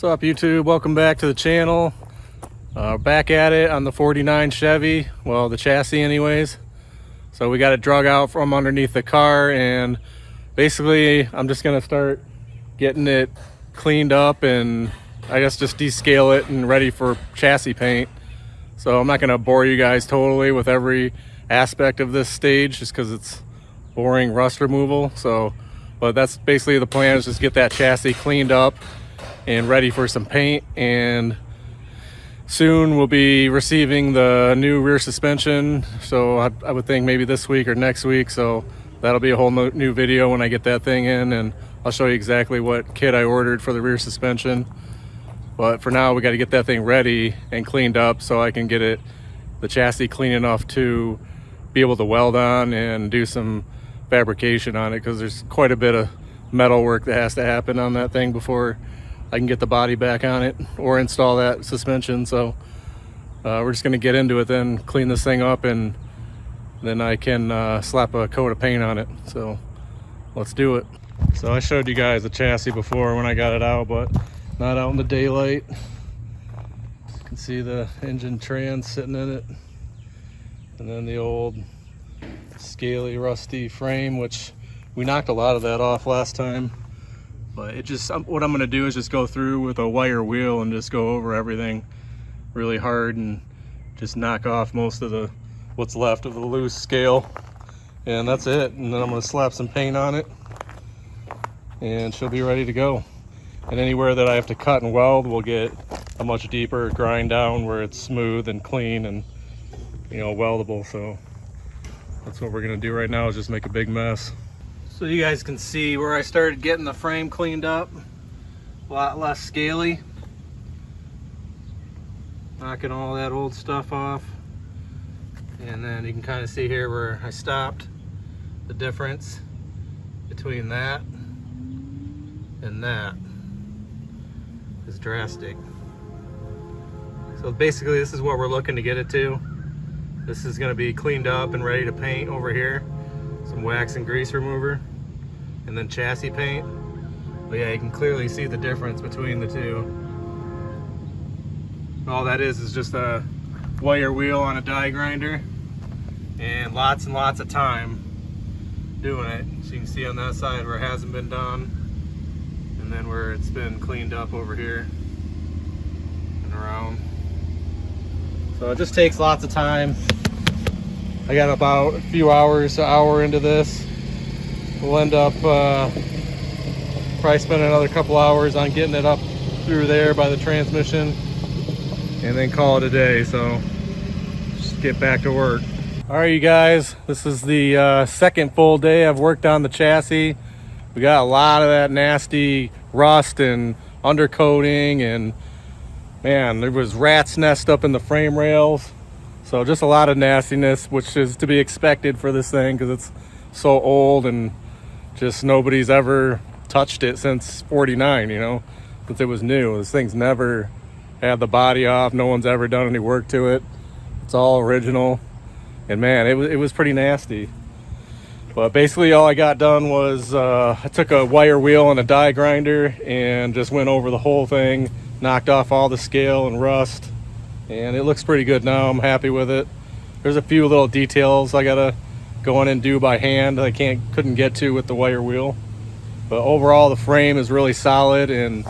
What's up, YouTube? Welcome back to the channel. Back at it on the 49 Chevy, well, the chassis anyways. So we got it drug out from underneath the car, and basically I'm just gonna start getting it cleaned up and I guess just descale it and ready for chassis paint. So I'm not gonna bore you guys totally with every aspect of this stage just because it's boring rust removal. But that's basically the plan, is just get that chassis cleaned up and ready for some paint. And soon we'll be receiving the new rear suspension, so I would think maybe this week or next week. So that'll be a whole new video when I get that thing in, and I'll show you exactly what kit I ordered for the rear suspension. But for now, we got to get that thing ready and cleaned up so I can get the chassis clean enough to be able to weld on and do some fabrication on it, because there's quite a bit of metal work that has to happen on that thing before I can get the body back on it or install that suspension. So we're just going to get into it then, clean this thing up, and then I can slap a coat of paint on it. So let's do it. So I showed you guys the chassis before when I got it out, but not out in the daylight. You can see the engine trans sitting in it, and then the old scaly rusty frame, which we knocked a lot of that off last time. But what I'm going to do is just go through with a wire wheel and just go over everything really hard and just knock off most of what's left of the loose scale, and that's it. And then I'm going to slap some paint on it and she'll be ready to go. And anywhere that I have to cut and weld, we'll get a much deeper grind down where it's smooth and clean and, you know, weldable. So that's what we're going to do right now, is just make a big mess. So you guys can see where I started getting the frame cleaned up. A lot less scaly. Knocking all that old stuff off. And then you can kind of see here where I stopped. The difference between that and that is drastic. So basically this is what we're looking to get it to. This is going to be cleaned up and ready to paint over here. Some wax and grease remover, and then chassis paint. But yeah, you can clearly see the difference between the two. All that is just a wire wheel on a die grinder, and lots of time doing it. So you can see on that side where it hasn't been done, and then where it's been cleaned up over here and around. So it just takes lots of time. I got about a few hours, an hour into this. We'll end up probably spending another couple hours on getting it up through there by the transmission, and then call it a day. So just get back to work. All right, you guys, this is the second full day I've worked on the chassis. We got a lot of that nasty rust and undercoating, and man, there was rat's nest up in the frame rails. So just a lot of nastiness, which is to be expected for this thing because it's so old and just nobody's ever touched it since 49, you know, since it was new. This thing's never had the body off. No one's ever done any work to it. It's all original. And man, it was pretty nasty. But basically all I got done was I took a wire wheel and a die grinder and just went over the whole thing, knocked off all the scale and rust. And it looks pretty good now. I'm happy with it. There's a few little details I gotta go in and do by hand I couldn't get to with the wire wheel. But overall the frame is really solid, and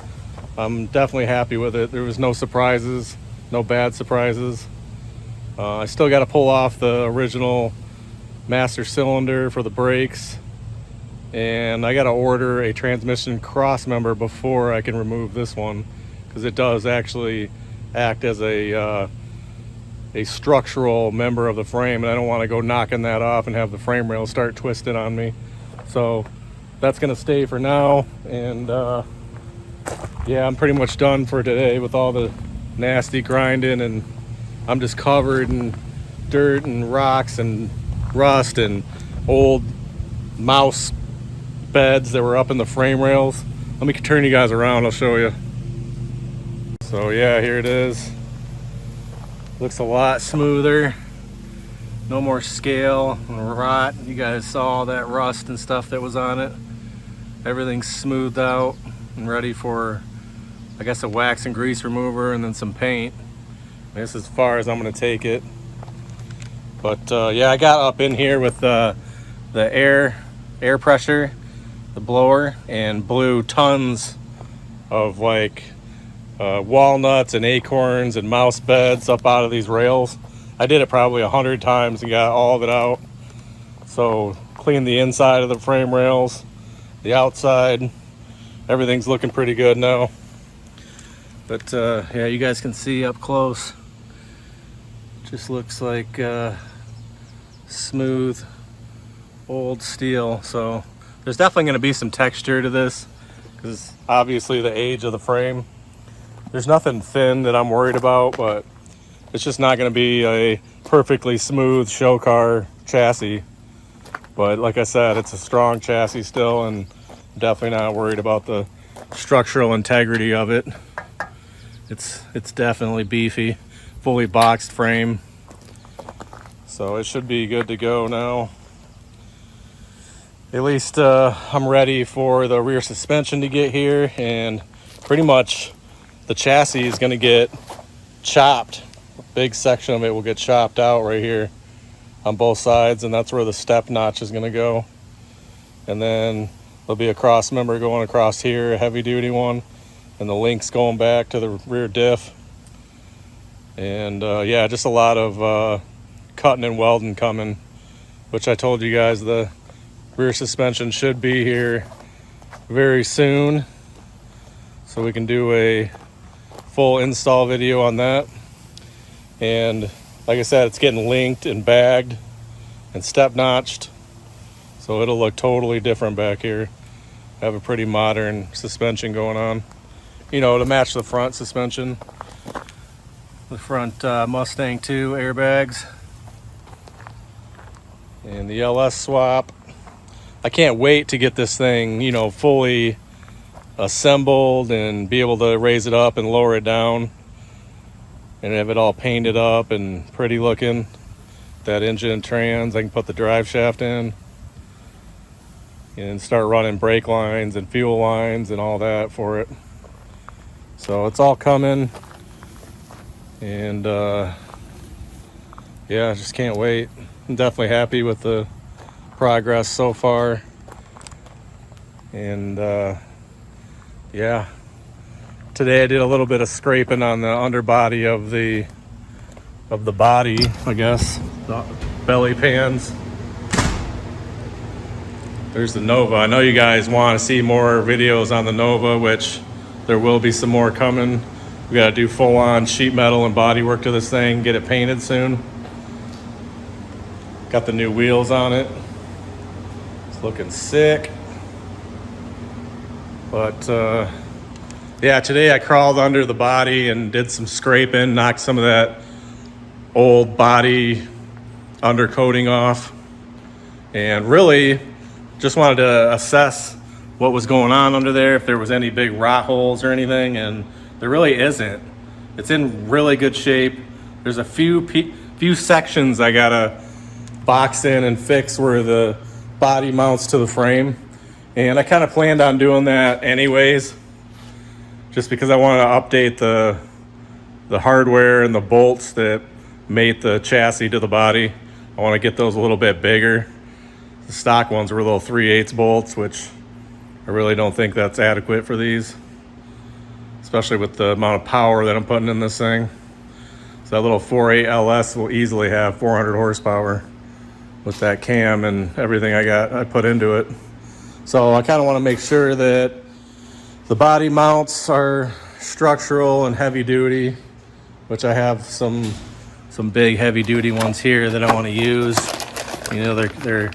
I'm definitely happy with it. There was no surprises, no bad surprises. I still got to pull off the original master cylinder for the brakes, and I got to order a transmission cross member before I can remove this one, because it does actually act as a structural member of the frame, and I don't want to go knocking that off and have the frame rail start twisting on me. So that's going to stay for now. And yeah, I'm pretty much done for today with all the nasty grinding, and I'm just covered in dirt and rocks and rust and old mouse beds that were up in the frame rails. Let me turn you guys around, I'll show you. So yeah, here it is. Looks a lot smoother. No more scale and rot. You guys saw all that rust and stuff that was on it. Everything's smoothed out and ready for I guess a wax and grease remover and then some paint. This is as far as I'm gonna take it. But yeah, I got up in here with the air pressure, the blower, and blew tons of like walnuts and acorns and mouse beds up out of these rails. I did it probably 100 times and got all of it out. So cleaned the inside of the frame rails, the outside. Everything's looking pretty good now. But yeah, you guys can see up close. Just looks like smooth old steel. So there's definitely going to be some texture to this because obviously the age of the frame. There's nothing thin that I'm worried about, but it's just not going to be a perfectly smooth show car chassis. But like I said, it's a strong chassis still, and I'm definitely not worried about the structural integrity of it. It's definitely beefy, fully boxed frame. So it should be good to go now. At least I'm ready for the rear suspension to get here, and pretty much the chassis is going to get chopped. A big section of it will get chopped out right here on both sides, and that's where the step notch is going to go. And then there'll be a cross member going across here, a heavy duty one, and the links going back to the rear diff. And yeah, just a lot of cutting and welding coming, which I told you guys the rear suspension should be here very soon, so we can do a full install video on that. And like I said, it's getting linked and bagged and step notched, so it'll look totally different back here. I have a pretty modern suspension going on, you know, to match the front suspension. The front Mustang 2 airbags and the LS swap. I can't wait to get this thing, you know, fully assembled and be able to raise it up and lower it down and have it all painted up and pretty looking. That engine and trans, I can put the drive shaft in and start running brake lines and fuel lines and all that for it. So it's all coming, and yeah, just can't wait. I'm definitely happy with the progress so far. And yeah, today I did a little bit of scraping on the underbody of the body, I guess, the belly pans. There's the Nova. I know you guys want to see more videos on the Nova, which there will be some more coming. We got to do full-on sheet metal and body work to this thing, get it painted soon. Got the new wheels on it. It's looking sick. But yeah, today I crawled under the body and did some scraping, knocked some of that old body undercoating off, and really just wanted to assess what was going on under there, if there was any big rot holes or anything, and there really isn't. It's in really good shape. There's a few sections I gotta box in and fix where the body mounts to the frame, and I kind of planned on doing that anyways, just because I wanted to update the hardware and the bolts that mate the chassis to the body. I want to get those a little bit bigger. The stock ones were little 3/8 bolts, which I really don't think that's adequate for these, especially with the amount of power that I'm putting in this thing. So that little 4.8 LS will easily have 400 horsepower with that cam and everything I put into it. So I kind of want to make sure that the body mounts are structural and heavy duty, which I have some big heavy duty ones here that I want to use. You know, they're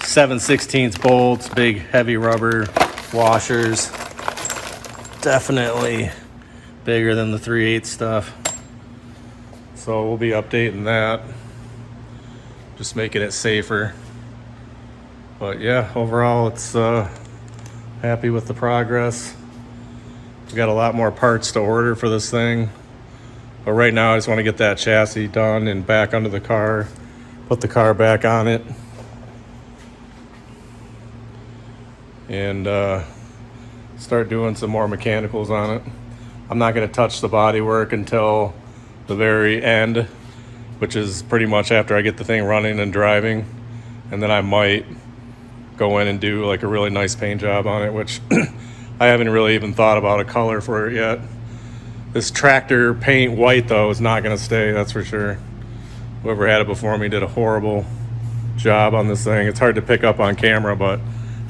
7/16 bolts, big heavy rubber washers. Definitely bigger than the 3/8 stuff. So we'll be updating that, just making it safer. But yeah, overall it's happy with the progress. We've got a lot more parts to order for this thing, but right now I just want to get that chassis done and back under the car, put the car back on it, and start doing some more mechanicals on it. I'm not going to touch the body work until the very end, which is pretty much after I get the thing running and driving. And then I might go in and do like a really nice paint job on it, which I haven't really even thought about a color for it yet. This tractor paint white though is not going to stay, that's for sure. Whoever had it before me did a horrible job on this thing. It's hard to pick up on camera, but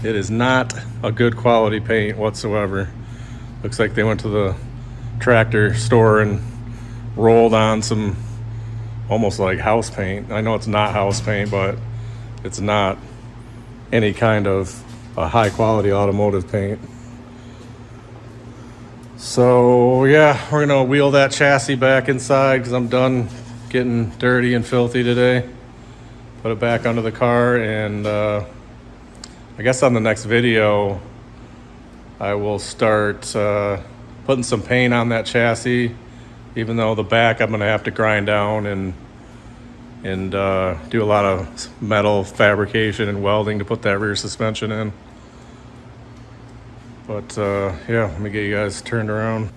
it is not a good quality paint whatsoever. Looks like they went to the tractor store and rolled on some almost like house paint. I know it's not house paint, but it's not any kind of a high quality automotive paint. So yeah, we're gonna wheel that chassis back inside because I'm done getting dirty and filthy today. Put it back under the car, and I guess on the next video I will start putting some paint on that chassis, even though the back I'm gonna have to grind down and do a lot of metal fabrication and welding to put that rear suspension in. But yeah, let me get you guys turned around.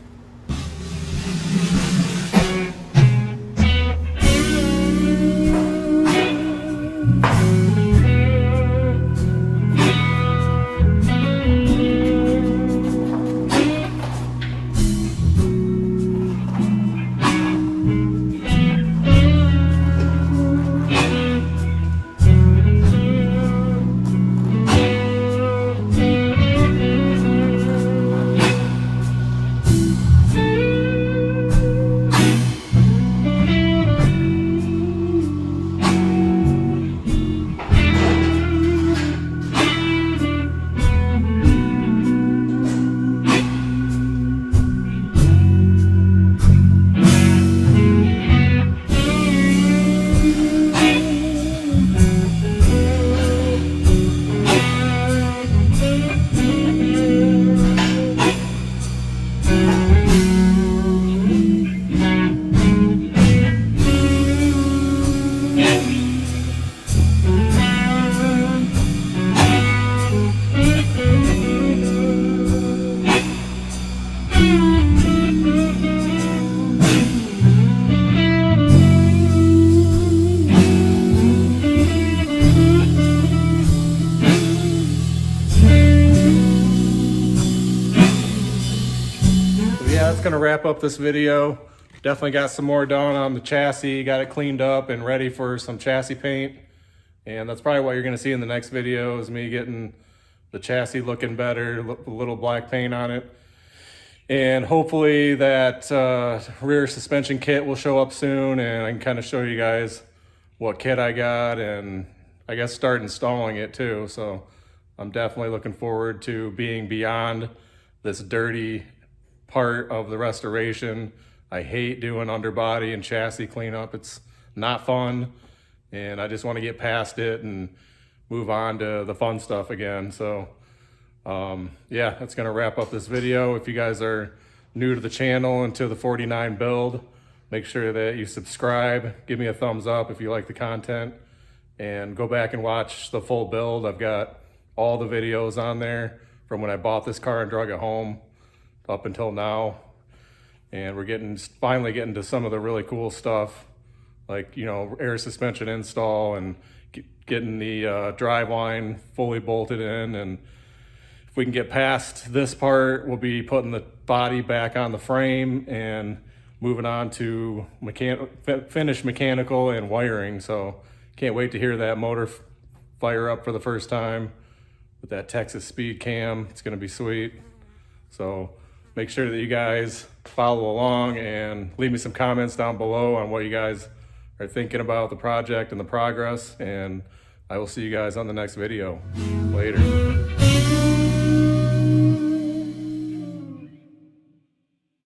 Yeah, that's gonna wrap up this video. Definitely got some more done on the chassis, got it cleaned up and ready for some chassis paint. And that's probably what you're gonna see in the next video, is me getting the chassis looking better, a little black paint on it. And hopefully that rear suspension kit will show up soon, and I can kind of show you guys what kit I got, and I guess start installing it too. So I'm definitely looking forward to being beyond this dirty part of the restoration. I hate doing underbody and chassis cleanup. It's not fun, and I just want to get past it and move on to the fun stuff again. So yeah, that's gonna wrap up this video. If you guys are new to the channel and to the 49 build, make sure that you subscribe, give me a thumbs up if you like the content, and go back and watch the full build. I've got all the videos on there from when I bought this car and drug it home up until now. And we're finally getting to some of the really cool stuff, like, you know, air suspension install and getting the drive line fully bolted in. And if we can get past this part, we'll be putting the body back on the frame and moving on to finished mechanical and wiring. So can't wait to hear that motor fire up for the first time with that Texas speed cam. It's gonna be sweet. So make sure that you guys follow along and leave me some comments down below on what you guys are thinking about the project and the progress. And I will see you guys on the next video. Later.